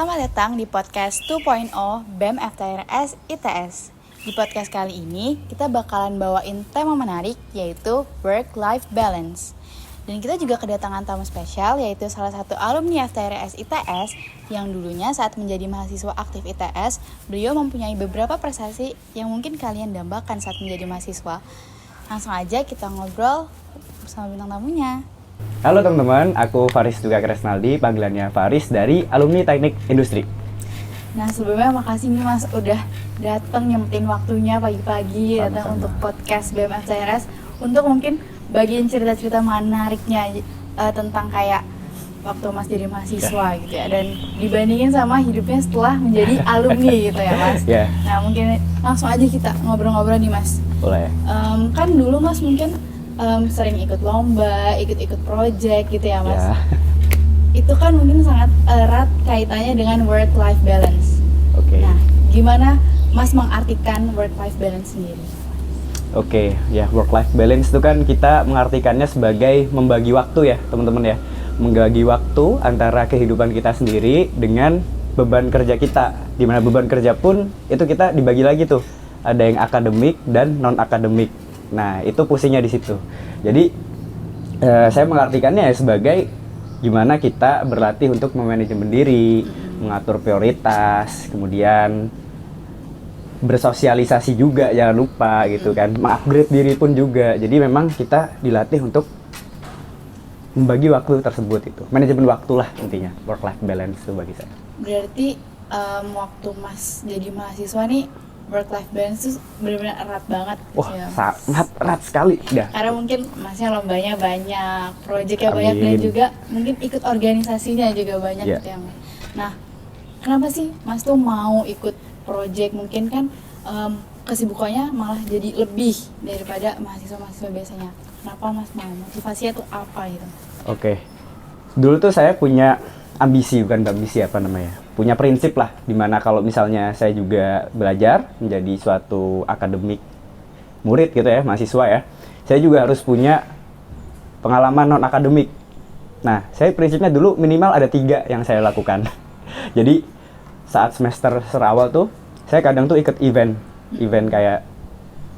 Selamat datang di podcast 2.0 BEM FTRS ITS. Di podcast kali ini, kita bakalan bawain tema menarik, yaitu work-life balance. Dan kita juga kedatangan tamu spesial, yaitu salah satu alumni FTRS ITS, yang dulunya saat menjadi mahasiswa aktif ITS, beliau mempunyai beberapa prestasi yang mungkin kalian dambakan saat menjadi mahasiswa. Langsung aja kita ngobrol bersama bintang tamunya. Halo teman-teman, aku Faris Duga Kresnaldi, panggilannya Faris dari Alumni Teknik Industri. Nah sebelumnya makasih nih Mas udah datang nyempetin waktunya pagi-pagi datang untuk podcast BEM FTRS untuk mungkin bagian cerita-cerita menariknya tentang kayak waktu Mas jadi mahasiswa gitu ya, dan dibandingin sama hidupnya setelah menjadi alumni gitu ya Mas. Yeah. Nah mungkin langsung aja kita ngobrol-ngobrol nih Mas. Boleh. Kan dulu Mas mungkin sering ikut lomba, ikut project gitu ya Mas. Yeah. Itu kan mungkin sangat erat kaitannya dengan work-life balance. Oke. Nah, gimana Mas mengartikan work-life balance sendiri? Oke, ya work-life balance itu kan kita mengartikannya sebagai membagi waktu ya teman-teman ya. Membagi waktu antara kehidupan kita sendiri dengan beban kerja kita. Dimana beban kerja pun itu kita dibagi lagi tuh. Ada yang akademik dan non-akademik. Nah, itu pusingnya di situ. Jadi, saya mengartikannya sebagai gimana kita berlatih untuk memanajemen diri, mengatur prioritas, kemudian bersosialisasi juga, jangan lupa gitu kan, mengupgrade diri pun juga. Jadi memang kita dilatih untuk membagi waktu tersebut itu. Manajemen waktu lah intinya, work-life balance itu bagi saya. Berarti waktu Mas jadi mahasiswa nih, work-life balance itu benar-benar erat banget. Wah, ya, sangat erat sekali dah. Karena mungkin Masnya lombanya banyak, proyeknya banyak, dan juga mungkin ikut organisasinya juga banyak gitu ya. Nah, kenapa sih Mas tuh mau ikut proyek? Mungkin kan kesibukannya malah jadi lebih daripada mahasiswa-mahasiswa biasanya. Kenapa Mas mau? Motivasinya tuh apa gitu? Oke. Dulu tuh saya punya ambisi, bukan ambisi apa namanya, punya prinsip lah, dimana kalau misalnya saya juga belajar menjadi suatu akademik murid gitu ya, mahasiswa ya, saya juga harus punya pengalaman non-akademik. Nah, saya prinsipnya dulu minimal ada 3 yang saya lakukan. Jadi, saat semester awal tuh, saya kadang tuh ikut event kayak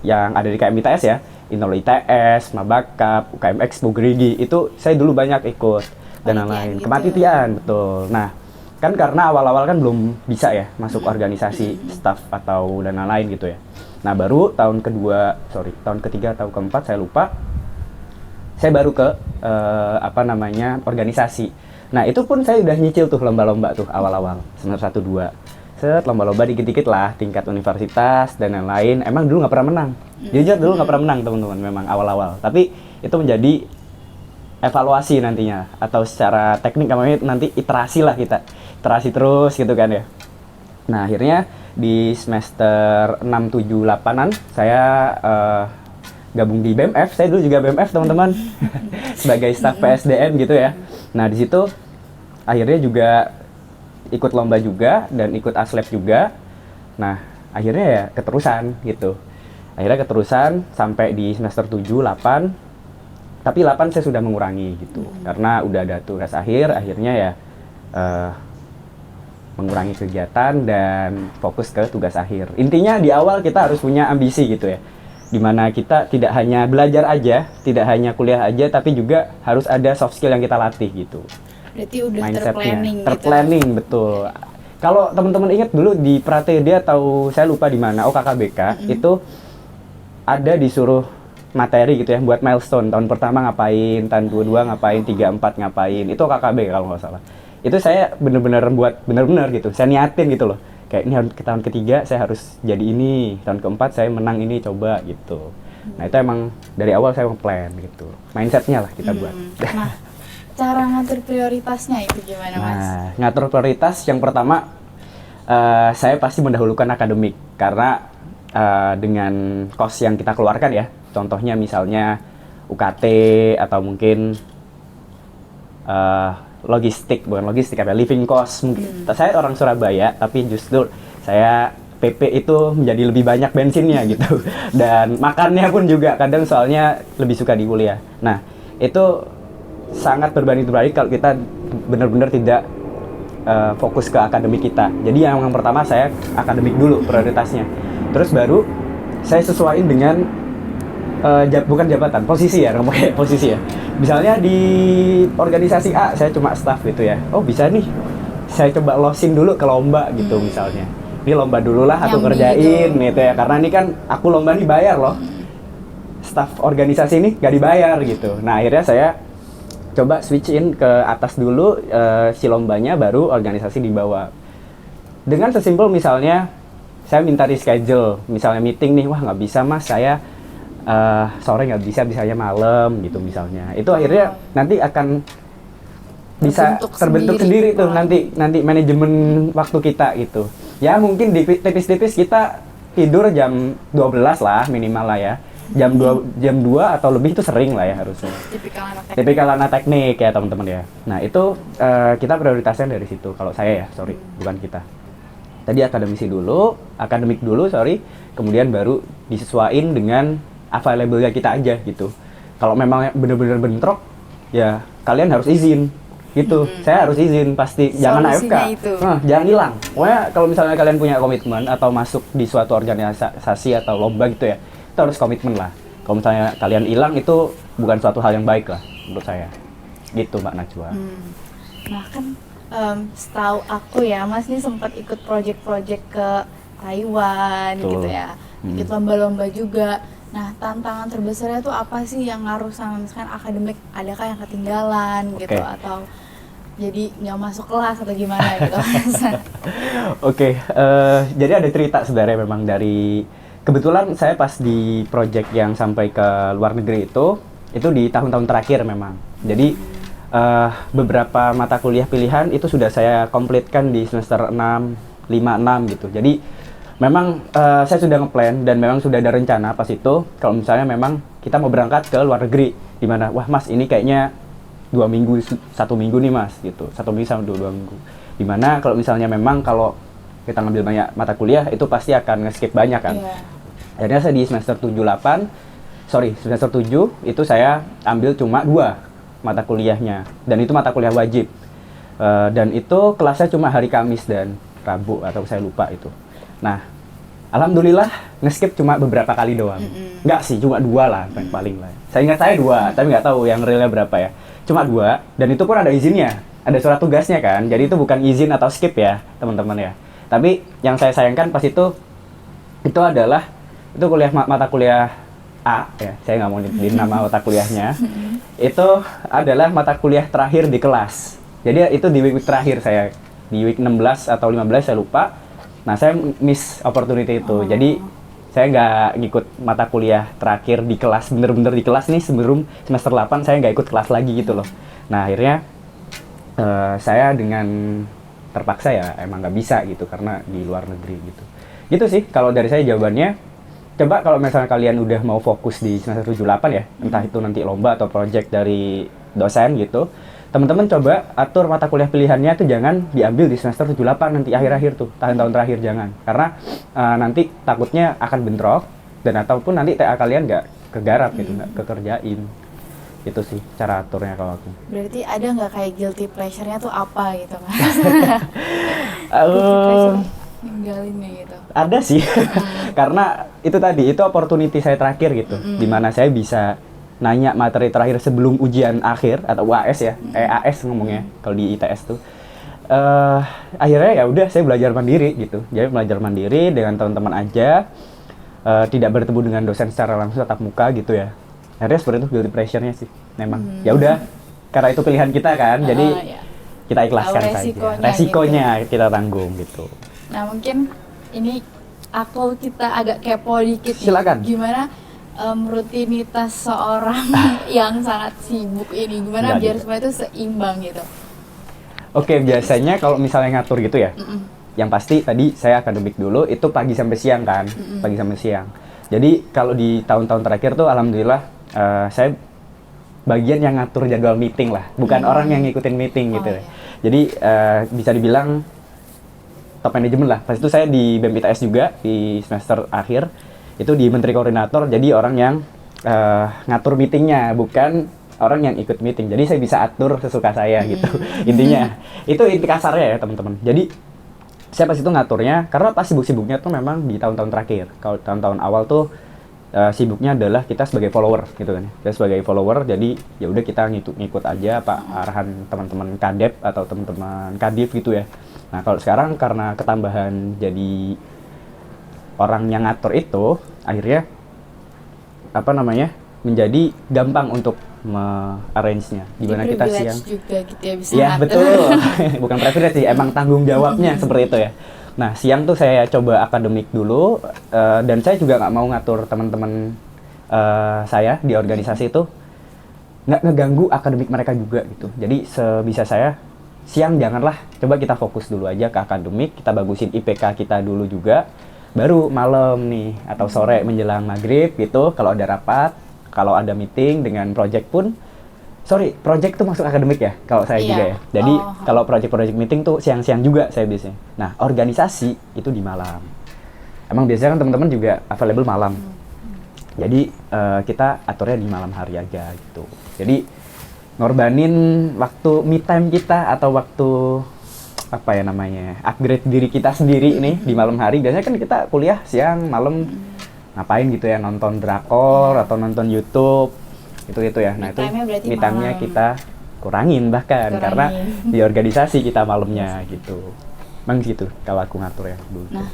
yang ada di KM ITS ya, Inol ITS, Mabakap, UKM Expo, Gerigi, itu saya dulu banyak ikut. Dan lain-lain, gitu. Kepanitiaan, betul. Nah, kan karena awal-awal kan belum bisa ya masuk organisasi, staff atau dan lain-lain gitu ya. Nah, baru tahun ketiga atau keempat saya lupa, saya baru ke organisasi. Nah, itu pun saya udah nyicil tuh lomba-lomba tuh awal-awal, semester 1, 2. Lomba-lomba dikit-dikit lah, tingkat universitas dan lain-lain. Emang dulu nggak pernah menang. Jujur dulu nggak pernah menang teman-teman, memang awal-awal. Tapi itu menjadi evaluasi nantinya, atau secara teknik namanya nanti iterasi lah, kita iterasi terus gitu kan ya. Nah, akhirnya di semester 6, 7, 8an saya gabung di BMF. Saya dulu juga BMF teman-teman. Sebagai staf PSDM gitu ya. Nah, di situ akhirnya juga ikut lomba juga dan ikut aslep juga. Nah, akhirnya ya keterusan gitu. Akhirnya keterusan sampai di semester 7, 8. Tapi 8 saya sudah mengurangi gitu, karena udah ada tugas akhir, akhirnya ya mengurangi kegiatan dan fokus ke tugas akhir. Intinya di awal kita harus punya ambisi gitu ya, dimana kita tidak hanya belajar aja, tidak hanya kuliah aja, tapi juga harus ada soft skill yang kita latih gitu. Berarti udah terplanning gitu. Betul. Kalau teman-teman ingat dulu di Pratedia atau saya lupa di mana, KKBK, itu ada disuruh materi gitu ya, buat milestone, tahun pertama ngapain, tahun 2 ngapain, 3, 4 ngapain, itu KKB kalau nggak salah. Itu saya bener-bener gitu, saya niatin gitu loh, kayak ini tahun ketiga saya harus jadi ini, tahun keempat saya menang ini, coba gitu. Nah, itu emang dari awal saya plan gitu, mindsetnya lah kita buat. Nah, cara ngatur prioritasnya itu gimana Mas? Nah, ngatur prioritas yang pertama, saya pasti mendahulukan akademik, karena dengan cost yang kita keluarkan ya, contohnya misalnya UKT atau mungkin living cost. Saya orang Surabaya, tapi justru saya PP itu menjadi lebih banyak bensinnya gitu. Dan makannya pun juga kadang soalnya lebih suka di kuliah. Nah, itu sangat berbanding terbalik kalau kita benar-benar tidak fokus ke akademik kita. Jadi yang pertama saya akademik dulu prioritasnya. Terus baru saya sesuaiin dengan bukan jabatan, posisi ya, ngomong kayak posisi ya. Misalnya di organisasi A saya cuma staff gitu ya. Oh bisa nih, saya coba losin dulu ke lomba gitu misalnya. Ini lomba dulu lah aku kerjain gitu ya. Karena ini kan aku lomba nih bayar loh. Staff organisasi ini gak dibayar gitu. Nah akhirnya saya coba switch in ke atas dulu si lombanya, baru organisasi di bawah. Dengan sesimpel misalnya saya minta reschedule, misalnya meeting nih, wah nggak bisa mas, saya sore nggak bisa, bisanya malam gitu misalnya. Itu akhirnya nanti akan bisa terbentuk sendiri tuh nanti manajemen waktu kita gitu. Ya mungkin tipis-tipis kita tidur jam 12 lah minimal lah ya. Jam 2 atau lebih itu sering lah ya harusnya. Tipikal anak teknik ya teman-teman ya. Nah itu kita prioritasnya dari situ. Kalau saya ya, sorry, bukan kita. Tadi akademik dulu, kemudian baru disesuaikan dengan available-nya kita aja gitu. Kalau memang benar-benar bentrok, ya kalian harus izin gitu. Saya harus izin pasti, jangan AFK. Jangan hilang. Pokoknya kalau misalnya kalian punya komitmen atau masuk di suatu organisasi atau lomba gitu ya, itu harus komitmen lah. Kalau misalnya kalian hilang, itu bukan suatu hal yang baik lah menurut saya. Gitu Mbak Najwa. Nah kan setahu aku ya, Mas ini sempat ikut project-project ke Taiwan gitu ya. Ikut lomba-lomba juga. Nah, tantangan terbesarnya tuh apa sih yang ngaruh sama misalkan akademik? Adakah yang ketinggalan gitu atau jadi nggak masuk kelas atau gimana gitu? Jadi ada cerita sebenarnya memang dari kebetulan saya pas di project yang sampai ke luar negeri itu di tahun-tahun terakhir memang. Jadi beberapa mata kuliah pilihan itu sudah saya komplitkan di semester 6, 5, 6 gitu. Jadi memang saya sudah ngeplan dan memang sudah ada rencana pas itu kalau misalnya memang kita mau berangkat ke luar negeri, di mana wah mas ini kayaknya 1 minggu nih mas gitu, 1 minggu sama 2 minggu, dimana kalau misalnya memang kalau kita ngambil banyak mata kuliah itu pasti akan nge-skip banyak kan. Akhirnya saya di semester 7 itu saya ambil cuma 2 mata kuliahnya, dan itu mata kuliah wajib, dan itu kelasnya cuma hari Kamis dan Rabu atau saya lupa itu. Nah, alhamdulillah nge-skip cuma beberapa kali doang. Enggak sih, cuma 2 lah paling lah. Saya ingat saya 2, tapi nggak tahu yang realnya berapa ya. Cuma 2, dan itu pun ada izinnya, ada surat tugasnya kan. Jadi itu bukan izin atau skip ya, teman-teman ya. Tapi yang saya sayangkan pas itu adalah mata kuliah A ya. Saya nggak mau nyebutin nama mata kuliahnya. Itu adalah mata kuliah terakhir di kelas. Jadi itu di week terakhir saya, di week 16 atau 15 saya lupa. Nah, saya miss opportunity itu. Jadi, saya nggak ngikut mata kuliah terakhir di kelas, bener-bener di kelas nih sebelum semester 8, saya nggak ikut kelas lagi gitu loh. Nah, akhirnya saya dengan terpaksa ya emang nggak bisa gitu, karena di luar negeri gitu. Gitu sih, kalau dari saya jawabannya. Coba kalau misalnya kalian udah mau fokus di semester 7-8 ya, entah itu nanti lomba atau project dari dosen gitu, teman-teman coba atur mata kuliah pilihannya itu jangan diambil di semester 7-8 nanti akhir-akhir tuh, tahun-tahun terakhir jangan. Karena nanti takutnya akan bentrok, dan ataupun nanti TA kalian nggak kegarap gitu, nggak kekerjain. Itu sih cara aturnya kalau aku. Berarti ada nggak kayak guilty pleasure-nya tuh apa gitu Mas? Guilty pleasure ninggalinnya gitu. Ada sih, karena itu opportunity saya terakhir gitu, dimana saya bisa nanya materi terakhir sebelum ujian akhir atau UAS ya, AS ngomongnya kalau di ITS tuh. Akhirnya ya udah saya belajar mandiri gitu. Jadi belajar mandiri dengan teman-teman aja, tidak bertemu dengan dosen secara langsung tatap muka gitu ya. Akhirnya seperti itu guilty pleasure-nya sih. Memang ya udah, karena itu pilihan kita kan. Jadi kita ikhlaskan saja. Resikonya gitu, kita tanggung gitu. Nah, mungkin ini kita agak kepo dikit. Silakan. Gimana rutinitas seorang yang sangat sibuk ini, gimana biar semua itu seimbang gitu? Oke, biasanya kalau misalnya ngatur gitu ya, yang pasti tadi saya akademik dulu, itu pagi sampai siang kan, pagi sampai siang. Jadi kalau di tahun-tahun terakhir tuh alhamdulillah saya bagian yang ngatur jadwal meeting lah, bukan orang yang ngikutin meeting gitu. Iya. Jadi bisa dibilang top manajemen lah. Pas itu saya di BEM ITS juga di semester akhir, itu di Menteri Koordinator, jadi orang yang ngatur meetingnya, bukan orang yang ikut meeting. Jadi saya bisa atur sesuka saya gitu. Intinya itu inti kasarnya ya teman-teman. Jadi saya pas itu ngaturnya karena pas sibuk-sibuknya tuh memang di tahun-tahun terakhir. Kalau tahun-tahun awal tuh sibuknya adalah kita sebagai follower gitu kan. Kita sebagai follower jadi ya udah kita ngikut aja apa arahan teman-teman kadep atau teman-teman kadif gitu ya. Nah, kalau sekarang karena ketambahan jadi orang yang ngatur itu akhirnya apa namanya? Menjadi gampang untuk arrange-nya. Gimana kita siang juga gitu ya bisa iya ngatur. betul. Bukan privilege sih, emang tanggung jawabnya seperti itu ya. Nah, siang tuh saya coba akademik dulu, dan saya juga nggak mau ngatur teman-teman saya di organisasi itu nggak ngeganggu akademik mereka juga gitu. Jadi sebisa saya siang janganlah, coba kita fokus dulu aja ke akademik, kita bagusin IPK kita dulu juga, baru malam nih atau sore menjelang maghrib gitu kalau ada rapat, kalau ada meeting dengan project pun, project tuh masuk akademik ya, kalau saya juga ya. Jadi kalau project meeting tuh siang-siang juga saya biasanya. Nah, organisasi itu di malam. Emang biasanya kan teman-teman juga available malam. Jadi kita aturnya di malam hari aja gitu. Jadi ngorbanin waktu me time kita atau waktu apa ya namanya, upgrade diri kita sendiri nih di malam hari. Biasanya kan kita kuliah siang, malam ngapain gitu ya, nonton drakor atau nonton YouTube gitu ya. Nah, itu me time-nya kita kurangin karena di organisasi kita malamnya gitu. Emang gitu kalau aku ngatur ya dulu. Nah,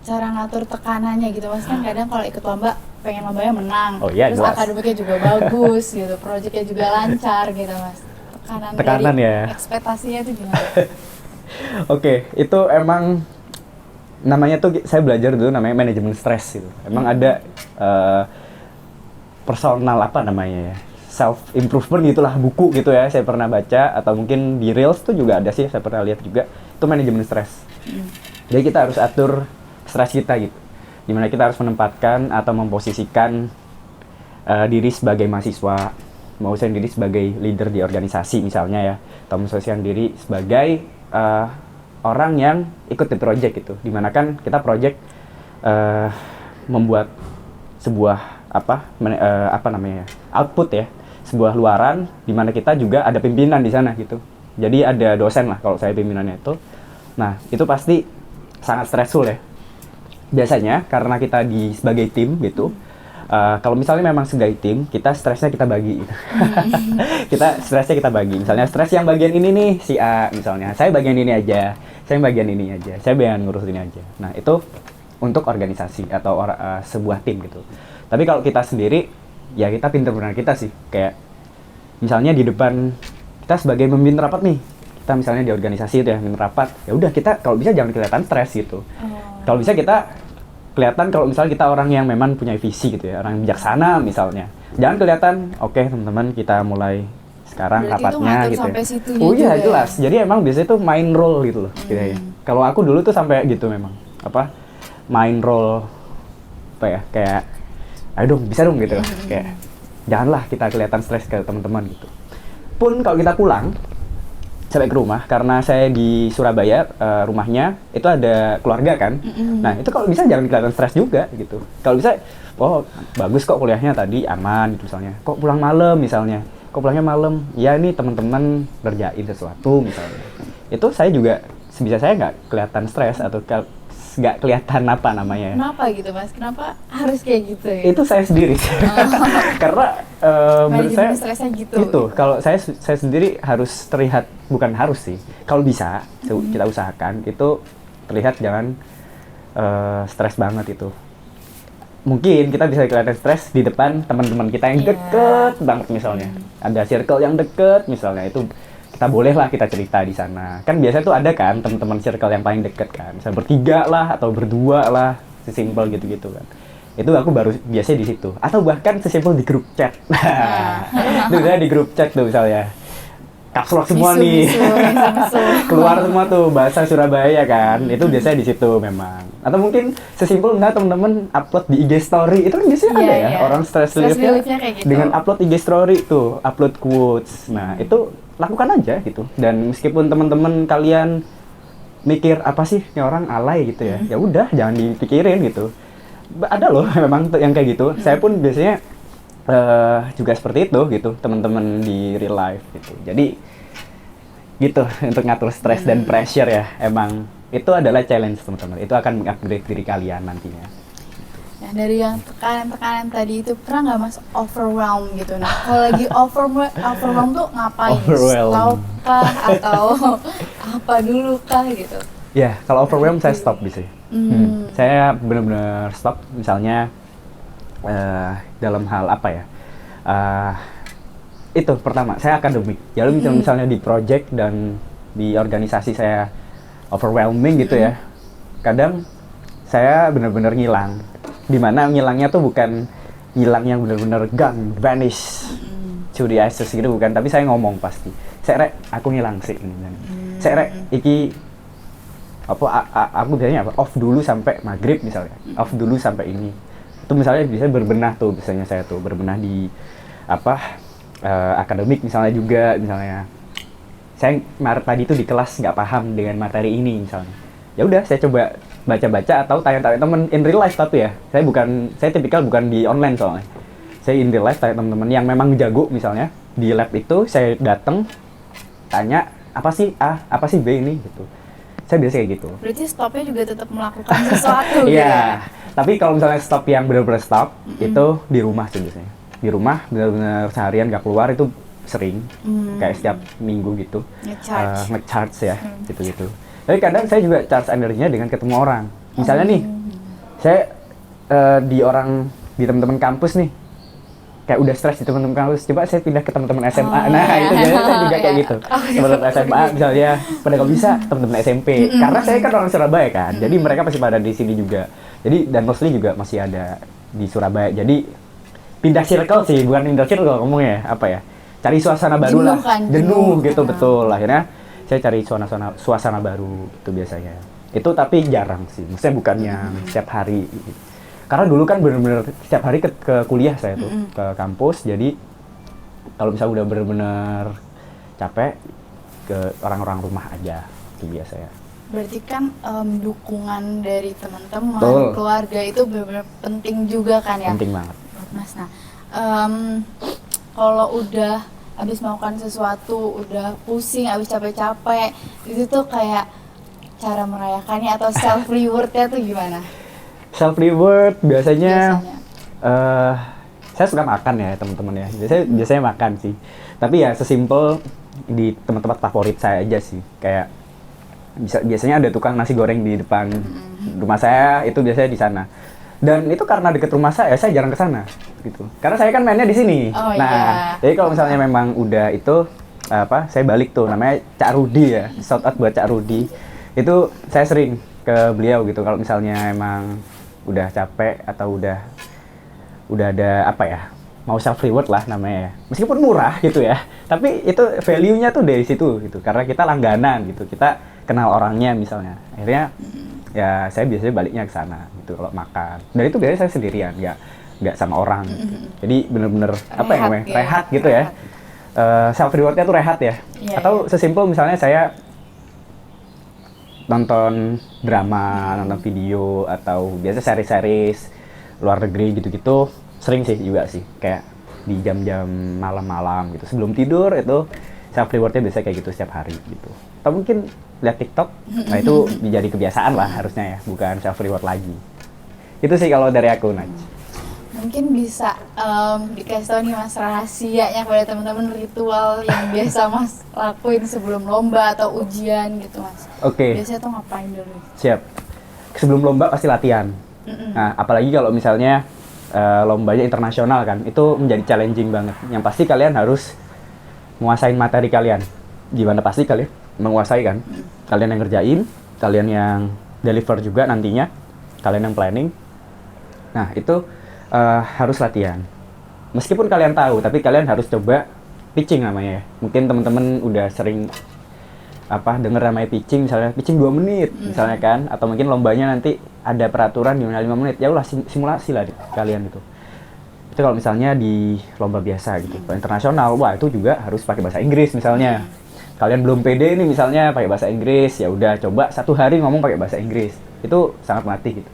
cara ngatur tekanannya gitu Mas, kan kadang kalau ikut lomba pengen lombanya menang. Terus jelas. Akademiknya juga bagus gitu, proyeknya juga lancar gitu Mas. Tekanan dari ya. Ekspektasinya itu gimana? Oke, itu emang namanya tuh saya belajar dulu namanya manajemen stres gitu. Emang ada personal apa namanya ya, self improvement gitulah, buku gitu ya saya pernah baca, atau mungkin di Reels tuh juga ada sih saya pernah lihat juga, itu manajemen stres. Jadi kita harus atur stres kita gitu, dimana kita harus menempatkan atau memposisikan diri sebagai mahasiswa, mau sendiri sebagai leader di organisasi misalnya ya, atau memposisikan diri sebagai orang yang ikut di project gitu, dimana kan kita project membuat sebuah apa namanya output ya, sebuah luaran dimana kita juga ada pimpinan di sana gitu. Jadi ada dosen lah kalau saya pimpinannya itu. Nah, itu pasti sangat stressful ya. Biasanya karena kita sebagai tim gitu. Kalau misalnya memang sebagai tim, kita stresnya kita bagi gitu. Kita stresnya kita bagi. Misalnya stres yang bagian ini nih si A misalnya. Saya bagian ini aja. Saya bagian ini aja. Saya bagian ngurus ini aja. Nah, itu untuk organisasi atau sebuah tim gitu. Tapi kalau kita sendiri, ya kita pinter-pinter kita sih. Kayak misalnya di depan kita sebagai memimpin rapat nih, kita misalnya di organisasi itu ya, memimpin rapat, ya udah kita kalau bisa jangan kelihatan stres gitu. Kalau bisa kita kelihatan kalau misalnya kita orang yang memang punya visi gitu ya, orang yang bijaksana misalnya. Jangan kelihatan, oke teman-teman kita mulai sekarang berarti rapatnya gitu ya. Oh iya jelas. Jadi emang biasanya itu main role gitu loh. Gitu ya. Kalau aku dulu tuh sampai gitu memang. Main role apa ya, kayak ayo dong, bisa dong gitu. Kayak janganlah kita kelihatan stres ke teman-teman gitu. Pun kalau kita pulang sampai ke rumah, karena saya di Surabaya, rumahnya itu ada keluarga kan. Nah, itu kalau bisa jangan kelihatan stres juga gitu. Kalau bisa, oh bagus kok kuliahnya tadi aman gitu misalnya. Kok pulang malam misalnya. Kok pulangnya malam? Ya ini teman-teman ngerjain sesuatu misalnya. Itu saya juga sebisa saya nggak kelihatan stres atau nggak kelihatan apa namanya. Kenapa gitu Mas? Kenapa harus kayak gitu ya? Itu saya sendiri. Karena menurut saya stresnya gitu. Gitu. Kalau saya sendiri harus terlihat, bukan harus sih. Kalau bisa kita usahakan itu terlihat jangan stres banget itu. Mungkin kita bisa kelihatan stres di depan teman-teman kita yang deket banget misalnya. Ada circle yang deket misalnya, itu kita bolehlah kita cerita di sana. Kan biasanya tuh ada kan teman-teman circle yang paling deket kan. Misalnya bertiga lah atau berdua lah, sesimpel gitu-gitu kan. Itu aku baru biasanya di situ. Atau bahkan sesimpel di grup chat. Itu misalnya di grup chat tuh misalnya. Kapsulok semua nih. Keluar semua tuh bahasa Surabaya kan. Itu biasanya di situ memang. Atau mungkin sesimpel enggak teman-teman upload di IG story. Itu kan biasanya ada ya orang stress reliefnya gitu. Dengan upload IG story tuh, upload quotes. Nah, itu lakukan aja gitu. Dan meskipun teman-teman kalian mikir apa sih ini orang alay gitu ya. Ya udah jangan dipikirin gitu. Ada loh memang yang kayak gitu. Saya pun biasanya juga seperti itu gitu teman-teman di real life gitu. Jadi gitu untuk ngatur stres dan pressure ya, emang itu adalah challenge teman-teman. Itu akan mengupgrade diri kalian nantinya. Nah, dari yang tekanan-tekanan tadi itu pernah nggak Mas overwhelm gitu? Nah, kalau lagi overwhelm tuh ngapain? Overwhelm. Stop kah atau apa dulu kah gitu? Ya, kalau overwhelm saya stop bisa. Saya benar-benar stop. Misalnya dalam hal apa ya? Itu pertama, saya akademik. Jadi misalnya di project dan di organisasi saya overwhelming gitu ya. Kadang saya benar-benar ngilang. Dimana ngilangnya tuh bukan ngilang yang benar-benar gone, vanish to the ashes gitu, bukan. Tapi saya ngomong pasti. Saya rek, aku ngilang sih. Saya rek, iki aku biasanya apa? Off dulu sampai maghrib misalnya. Off dulu sampai ini. Itu misalnya bisa berbenah tuh, biasanya saya tuh berbenah di akademik misalnya juga, misalnya saya tadi tuh di kelas nggak paham dengan materi ini misalnya, ya udah saya coba baca-baca atau tanya-tanya temen in real life. Tapi ya saya tipikal bukan di online soalnya, saya in real life tanya teman-teman yang memang jago. Misalnya di lab itu saya datang tanya apa sih A, apa sih B ini gitu, saya biasa kayak gitu. Berarti stopnya juga tetap melakukan sesuatu gitu Iya, tapi kalau misalnya stop yang benar-benar stop itu di rumah sih biasanya. Di rumah benar-benar seharian gak keluar itu sering, kayak setiap minggu gitu, nge-charge ya, gitu-gitu. Tapi kadang saya juga charge energinya dengan ketemu orang. Misalnya nih, saya di teman-teman kampus nih, kayak udah stres di teman-teman kampus, coba saya pindah ke teman-teman SMA. Nah itu biasanya saya juga kayak gitu. Teman-teman SMA misalnya, pada kalau bisa teman-teman SMP. Karena saya kan orang Surabaya kan, jadi mereka pasti pada di sini juga. Jadi dan mostly juga masih ada di Surabaya. Jadi pindah circle sih, bukan pindah circle ngomongnya apa ya, cari suasana baru lah, jenuh gitu. Betul, akhirnya saya cari suasana baru itu biasanya. Itu tapi jarang sih, maksudnya bukan yang setiap hari, karena dulu kan bener-bener setiap hari ke kuliah saya tuh, ke kampus. Jadi kalau misalnya udah bener-bener capek, ke orang-orang rumah aja itu biasanya. Berarti kan dukungan dari teman-teman, keluarga itu benar-benar penting juga kan ya? Penting banget Mas. Nah, kalau udah habis melakukan sesuatu, udah pusing, habis capek-capek, itu tuh kayak cara merayakannya atau self rewardnya tuh gimana? Self reward biasanya. Saya suka makan ya teman-teman ya. Biasanya makan sih. Tapi ya sesimpel di tempat-tempat favorit saya aja sih. Kayak biasanya ada tukang nasi goreng di depan rumah saya, itu biasanya di sana. Dan itu karena deket rumah saya jarang ke sana gitu. Karena saya kan mainnya di sini. Jadi kalau misalnya memang udah itu saya balik tuh, namanya Cak Rudi ya. Shout out buat Cak Rudi. Itu saya sering ke beliau gitu kalau misalnya emang udah capek atau udah ada mau self reward lah namanya ya. Meskipun murah gitu ya. Tapi itu value-nya tuh dari situ gitu. Karena kita langganan gitu. Kita kenal orangnya misalnya. Akhirnya ya saya biasanya baliknya ke sana gitu kalau makan. Dan itu biasanya saya sendirian, nggak sama orang gitu. Jadi bener-bener rehat gitu ya. Self rewardnya tuh rehat ya. Atau sesimpel misalnya saya nonton drama, nonton video, atau biasa series luar negeri gitu-gitu, sering sih juga sih, kayak di jam-jam malam-malam gitu sebelum tidur. Itu self rewardnya biasanya kayak gitu setiap hari gitu. Atau mungkin lihat TikTok, nah itu menjadi kebiasaan lah harusnya ya, bukan self reward lagi. Itu sih kalau dari aku, Naj. Mungkin bisa dikasih tahu nih Mas rahasianya kepada teman-teman, ritual yang biasa Mas lakuin sebelum lomba atau ujian gitu Mas. Oke. Biasanya tuh ngapain dulu? Siap. Sebelum lomba pasti latihan. Nah, apalagi kalau misalnya lombanya internasional kan, itu menjadi challenging banget. Yang pasti kalian harus menguasain materi kalian. Gimana pasti kalian menguasai kan? Kalian yang ngerjain, kalian yang deliver juga nantinya, kalian yang planning. Nah, itu harus latihan. Meskipun kalian tahu, tapi kalian harus coba pitching namanya ya. Mungkin teman-teman udah sering dengar namanya pitching, misalnya pitching 2 menit misalnya kan, atau mungkin lombanya nanti ada peraturan di 5 menit. Ya ulah simulasi lah kalian gitu. Itu kalau misalnya di lomba biasa gitu. Kalau internasional, wah itu juga harus pakai bahasa Inggris misalnya. Kalian belum pede nih misalnya pakai bahasa Inggris, ya udah coba 1 hari ngomong pakai bahasa Inggris. Itu sangat melatih gitu.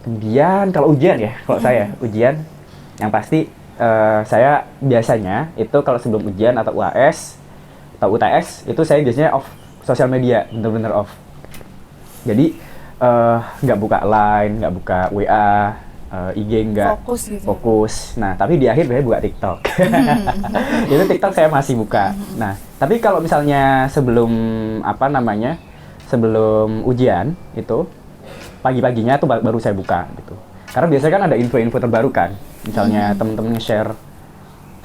Kemudian kalau ujian ya, kalau saya ujian yang pasti saya biasanya itu kalau sebelum ujian atau UAS atau UTS itu saya biasanya off sosial media, bener-bener off. Jadi nggak buka Line, nggak buka WA, IG nggak Fokus gitu. fokus. Nah, tapi di akhir saya buka TikTok. Itu TikTok saya masih buka. Nah, tapi kalau misalnya sebelum sebelum ujian itu pagi-paginya tuh baru saya buka gitu. Karena biasanya kan ada info-info terbaru kan. Misalnya temen-temen nge-share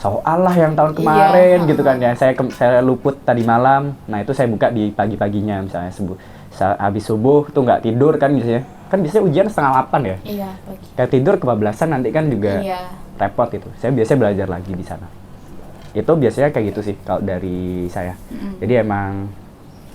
soal lah yang tahun kemarin gitu kan ya. Saya luput tadi malam. Nah, itu saya buka di pagi-paginya misalnya habis subuh tuh nggak tidur kan biasanya. Kan biasanya ujian 7:30 ya. Iya, pagi. Kayak tidur kebablasan nanti kan juga repot itu. Saya biasanya belajar lagi di sana. Itu biasanya kayak gitu sih kalau dari saya. Jadi emang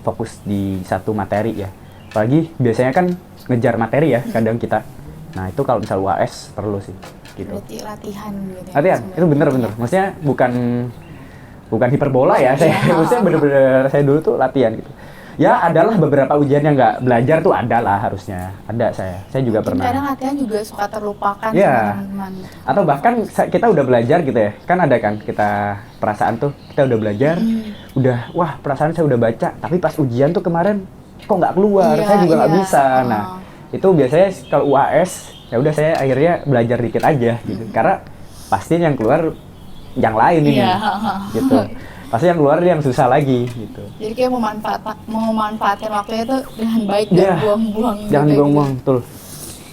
fokus di satu materi ya. Apalagi biasanya kan ngejar materi ya kadang kita. Nah, itu kalau misal UAS perlu sih gitu. Berarti latihan gitu. Latihan, itu bener-bener. Maksudnya bukan hiperbola ya. Maksudnya bener-bener saya dulu tuh latihan gitu. Ya, adalah beberapa ujian yang nggak belajar tuh ada lah harusnya. Ada saya juga pernah. Kadang latihan juga suka terlupakan sama Iya. teman-teman. Atau bahkan kita udah belajar gitu ya. Kan ada kan kita perasaan tuh kita udah belajar, wah perasaan saya udah baca, tapi pas ujian tuh kemarin kok nggak keluar, saya juga nggak bisa. Nah, itu biasanya kalau UAS ya udah saya akhirnya belajar dikit aja gitu. Karena pasti yang keluar yang lain ini. Gitu. Pasti yang keluar yang susah lagi gitu. Jadi kayak memanfaatkan waktunya itu dengan baik dan buang-buang. Jangan gitu, dibuang-buang, betul.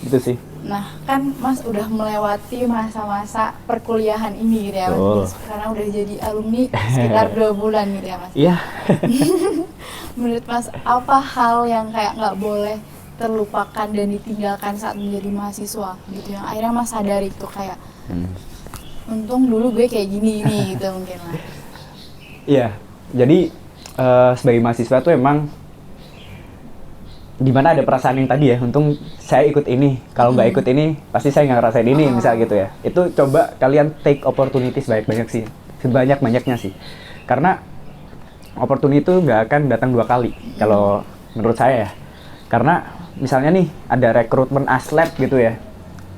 Itu sih. Nah, kan Mas udah melewati masa-masa perkuliahan ini gitu ya, Mas. Karena udah jadi alumni sekitar 2 bulan gitu ya, Mas. Iya. Menurut Mas, apa hal yang kayak nggak boleh terlupakan dan ditinggalkan saat menjadi mahasiswa gitu, yang akhirnya Mas sadari tuh kayak untung dulu gue kayak gini gitu mungkin lah. Iya, jadi sebagai mahasiswa tuh emang dimana ada perasaan yang tadi ya, untung saya ikut ini, kalau nggak ikut ini pasti saya nggak ngerasain ini, misal gitu ya. Itu coba kalian take opportunities banyak-banyak sih, sebanyak-banyaknya sih. Karena opportunity itu nggak akan datang 2 kali, kalau menurut saya ya. Karena misalnya nih ada rekrutmen aslep gitu ya,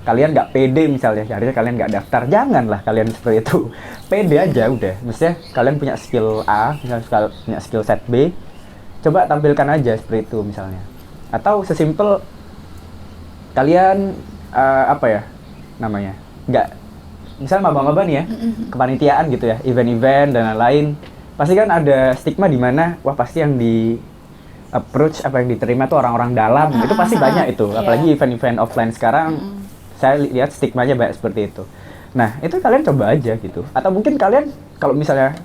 kalian nggak pede misalnya, akhirnya kalian nggak daftar, janganlah kalian seperti itu. Pede aja udah, maksudnya kalian punya skill A, misalnya punya skill set B, coba tampilkan aja seperti itu misalnya. Atau sesimpel kalian nggak, misalnya maba-maba nih ya, kepanitiaan gitu ya, event-event dan lain-lain, pasti kan ada stigma di mana, wah pasti yang di approach apa yang diterima tuh orang-orang dalam, itu pasti banyak itu, apalagi event-event offline sekarang. Saya lihat stigmanya banyak seperti itu. Nah, itu kalian coba aja gitu. Atau mungkin kalian, kalau misalnya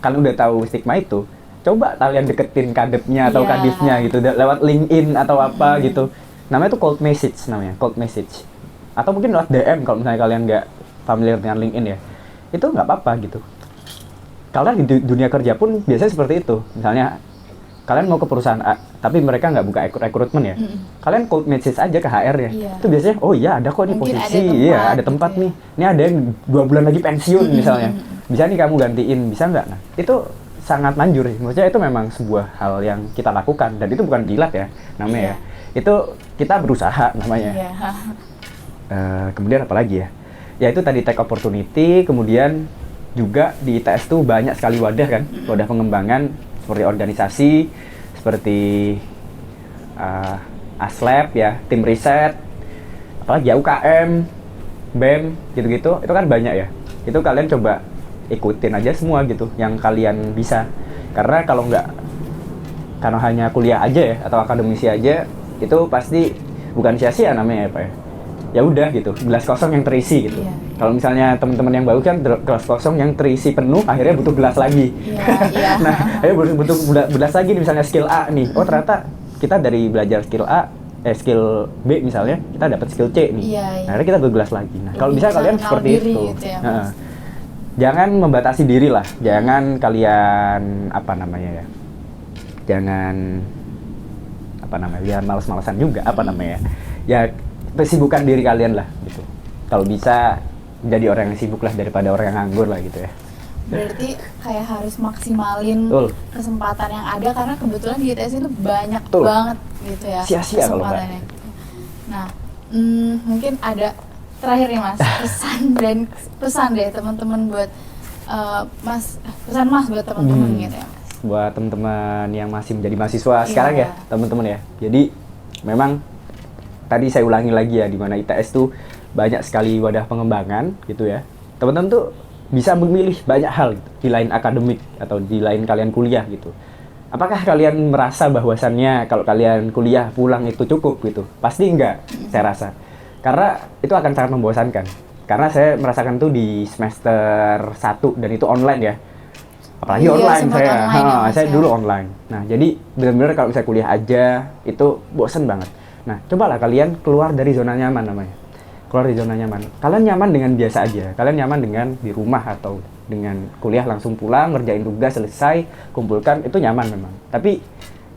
kalian udah tahu stigma itu, coba kalian deketin kadepnya atau kadifnya gitu, lewat LinkedIn atau apa gitu. Namanya tuh cold message namanya, cold message. Atau mungkin lewat DM kalau misalnya kalian nggak familiar dengan LinkedIn ya. Itu nggak apa-apa gitu. Kalian di dunia kerja pun biasanya seperti itu. Misalnya, kalian mau ke perusahaan A, tapi mereka nggak buka rekrutmen ya, kalian cold message aja ke HR-nya. Itu biasanya, oh iya ada kok nih posisi, iya ada tempat nih. Ini ada yang 2 bulan lagi pensiun misalnya, bisa nih kamu gantiin, bisa nggak? Nah, itu sangat manjur sih. Maksudnya itu memang sebuah hal yang kita lakukan, dan itu bukan jilat ya namanya ya. Itu kita berusaha namanya. Kemudian apa lagi ya? Ya itu tadi take opportunity, kemudian juga di ITS tuh banyak sekali wadah kan, wadah pengembangan seperti organisasi, seperti aslep ya, tim riset, apalagi ya UKM, BEM, gitu-gitu, itu kan banyak ya. Itu kalian coba ikutin aja semua gitu, yang kalian bisa. Karena kalau karena hanya kuliah aja ya, atau akademisi aja, itu pasti bukan sia-sia namanya ya Pak ya. Ya udah gitu, gelas kosong yang terisi gitu. Kalau misalnya teman-teman yang baru kan gelas kosong yang terisi penuh, akhirnya butuh gelas lagi. Nah, akhirnya butuh gelas lagi nih, misalnya skill A nih. Oh ternyata kita dari belajar skill A, skill B misalnya, kita dapat skill C nih. Nah, akhirnya kita butuh gelas lagi. Nah, kalau bisa kalian seperti itu. Gitu ya, jangan membatasi diri lah. Jangan kalian jangan malas-malasan juga ya. Kesibukan diri kalian lah gitu. Kalau bisa jadi orang yang sibuk lah daripada orang yang nganggur lah gitu ya. Berarti kayak harus maksimalin kesempatan yang ada, karena kebetulan di ITS itu banyak banget gitu ya. Sia-sia kalau enggak. Nah, mungkin ada terakhir nih Mas, pesan deh teman-teman buat pesan Mas buat teman-teman gitu ya Mas. Buat teman-teman yang masih menjadi mahasiswa sekarang ya, teman-teman ya. Jadi memang tadi saya ulangi lagi ya, di mana ITS tuh banyak sekali wadah pengembangan gitu ya. Teman-teman tuh bisa memilih banyak hal gitu, di lain akademik atau di lain kalian kuliah gitu. Apakah kalian merasa bahwasannya kalau kalian kuliah pulang itu cukup gitu? Pasti enggak, saya rasa. Karena itu akan sangat membosankan. Karena saya merasakan tuh di semester 1 dan itu online ya. Apalagi online saya dulu online. Nah, jadi benar-benar kalau saya kuliah aja itu bosen banget. Nah, cobalah kalian keluar dari zona nyaman namanya. Keluar dari zona nyaman. Kalian nyaman dengan biasa aja. Kalian nyaman dengan di rumah atau dengan kuliah langsung pulang, ngerjain tugas selesai, kumpulkan, itu nyaman memang. Tapi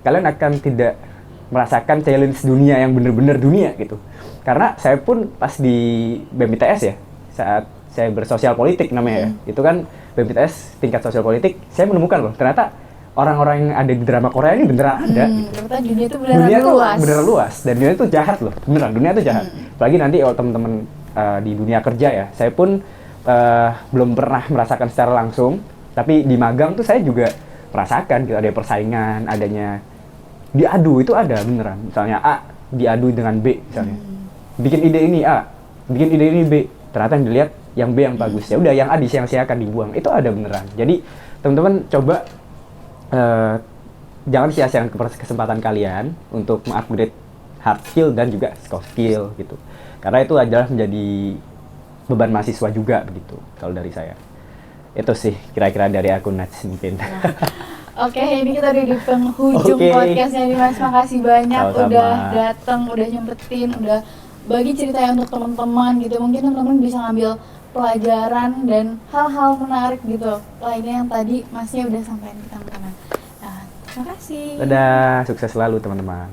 kalian akan tidak merasakan challenge dunia yang benar-benar dunia gitu. Karena saya pun pas di BEM ITS ya, saat saya bersosial politik namanya ya, itu kan BEM ITS tingkat sosial politik, saya menemukan loh, ternyata orang-orang yang ada di drama Korea ini beneran ada. Ternyata dunia itu beneran luas. Dan dunia itu jahat loh, beneran, dunia itu jahat. Apalagi nanti kalau teman-teman di dunia kerja ya, saya pun belum pernah merasakan secara langsung, tapi di magang tuh saya juga merasakan gitu, ada persaingan, adanya diadu itu ada beneran. Misalnya A diadu dengan B misalnya. Bikin ide ini A, bikin ide ini B. Ternyata yang dilihat yang B yang bagus. Ya udah yang A disia-siakan, dibuang. Itu ada beneran. Jadi teman-teman coba jangan sia-siakan kesempatan kalian untuk mengupgrade hard skill dan juga soft skill gitu. Karena itu adalah menjadi beban mahasiswa juga begitu kalau dari saya. Itu sih kira-kira dari aku Nats mungkin. Oke, ini kita udah di penghujung podcastnya nih Mas. Makasih banyak udah datang, udah nyempetin, udah bagi ceritanya untuk teman-teman gitu. Mungkin teman-teman bisa ngambil pelajaran dan hal-hal menarik gitu lainnya yang tadi Masnya udah sampaikan ke teman-teman. Nah, terima kasih. Dadah, sukses selalu teman-teman.